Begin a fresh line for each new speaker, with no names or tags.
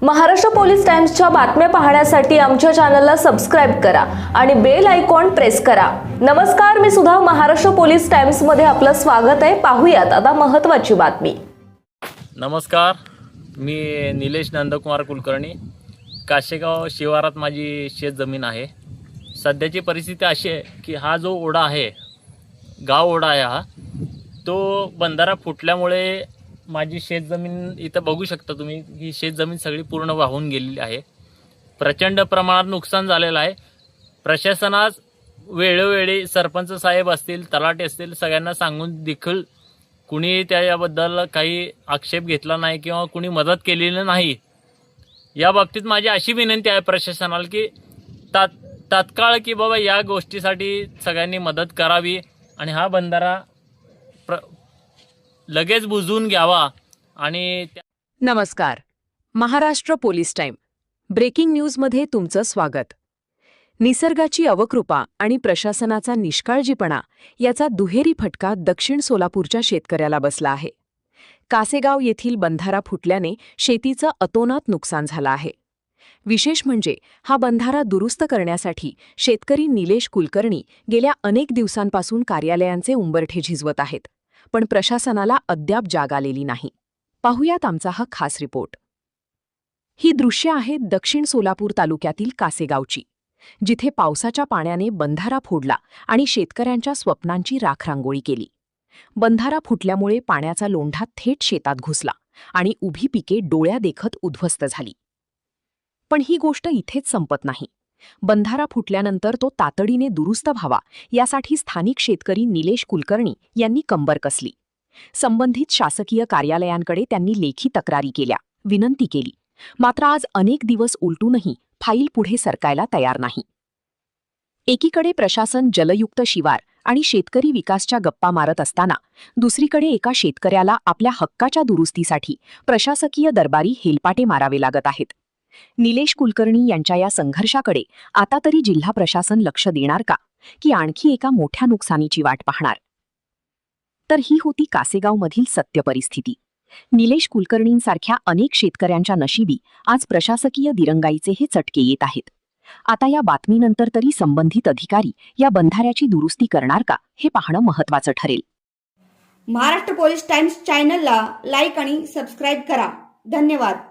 Maharashtra police टाइम्सच्या बातम्या पाहण्यासाठी आमच्या चॅनलला सबस्क्राइब करा आणि बेल आयकॉन प्रेस करा। नमस्कार, मी सुधा, महाराष्ट्र पोलीस टाइम्स मध्ये आपलं स्वागत आहे। पाहूयात आता महत्त्वाची बातमी।
नमस्कार, मी निलेश नंदकुमार कुलकर्णी। काशेगाव शिवारात माझी शेत जमीन आहे। सध्याची परिस्थिती अशी आहे की हा जो ओढा आहे, गाव ओढा आहे, हा तो बंधारा फुटल्यामुळे माझी शेत जमीन इथं बघू शकता तुम्ही, ही शेत जमीन सगळी पूर्ण वाहून गेलेली आहे। प्रचंड प्रमाणात नुकसान झालेलं आहे। प्रशासनास वेळोवेळी सरपंच साहेब असतील, तलाठी असतील, सगळ्यांना सांगून देखील कुणी त्याबद्दल काही आक्षेप घेतला नाही किंवा कुणी मदत केलेली नाही। या बाबतीत माझी अशी विनंती आहे प्रशासनाला की तात्काळ की बाबा या गोष्टीसाठी सगळ्यांनी मदत करावी आणि हा बंधारा लगेच बुजवून घ्यावा। आणि
नमस्कार, महाराष्ट्र पोलीस टाइम ब्रेकिंग न्यूजमध्ये तुमचं स्वागत। निसर्गाची अवकृपा आणि प्रशासनाचा निष्काळजीपणा याचा दुहेरी फटका दक्षिण सोलापूरच्या शेतकऱ्याला बसला आहे। कासेगाव येथील बंधारा फुटल्याने शेतीचं अतोनात नुकसान झालं आहे। विशेष म्हणजे हा बंधारा दुरुस्त करण्यासाठी शेतकरी निलेश कुलकर्णी गेल्या अनेक दिवसांपासून कार्यालयांचे उंबरठे झिजवत आहेत, पण प्रशासनाला अद्याप जाग आलेली नाही। पाहुयात आमचा हा खास रिपोर्ट। ही दृश्य आहेत दक्षिण सोलापूर तालुक्यातील कासेगावची, जिथे पावसाच्या पाण्याने बंधारा फोडला आणि शेतकऱ्यांच्या स्वप्नांची राखरांगोळी केली। बंधारा फुटल्यामुळे पाण्याचा लोंढा थेट शेतात घुसला आणि उभी पिके डोळ्यादेखत उद्ध्वस्त झाली। पण ही गोष्ट इथेच संपत नाही। बंधारा फुटल्यानंतर तो तातडीने दुरुस्त व्हावा यासाठी स्थानिक शेतकरी निलेश कुलकर्णी यांनी कंबर कसली। संबंधित शासकीय कार्यालयांकडे त्यांनी लेखी तक्रारी केल्या, विनंती केली, मात्र आज अनेक दिवस उलटूनही फाईल पुढे सरकायला तयार नाही। एकीकडे प्रशासन जलयुक्त शिवार आणि शेतकरी विकासच्या गप्पा मारत असताना दुसरीकडे एका शेतकऱ्याला आपल्या हक्काच्या दुरुस्तीसाठी प्रशासकीय दरबारी हेलपाटे मारावे लागत आहेत। निलेश कुलकर्णी यांच्या या संघर्षाकडे आता तरी जिल्हा प्रशासन लक्ष देणार का, की आणखी एका मोठ्या नुकसानीची वाट पाहणार? तर ही होती कासेगावमधील सत्य परिस्थिती। निलेश कुलकर्णींसारख्या अनेक शेतकऱ्यांच्या नशिबी आज प्रशासकीय दिरंगाईचे हे चटके येत आहेत। आता या बातमीनंतर तरी संबंधित अधिकारी या बंधाऱ्याची दुरुस्ती करणार का, हे पाहणं महत्त्वाचं ठरेल।
महाराष्ट्र पोलीस टाइम्स चॅनलला लाईक आणि सबस्क्राईब करा। धन्यवाद।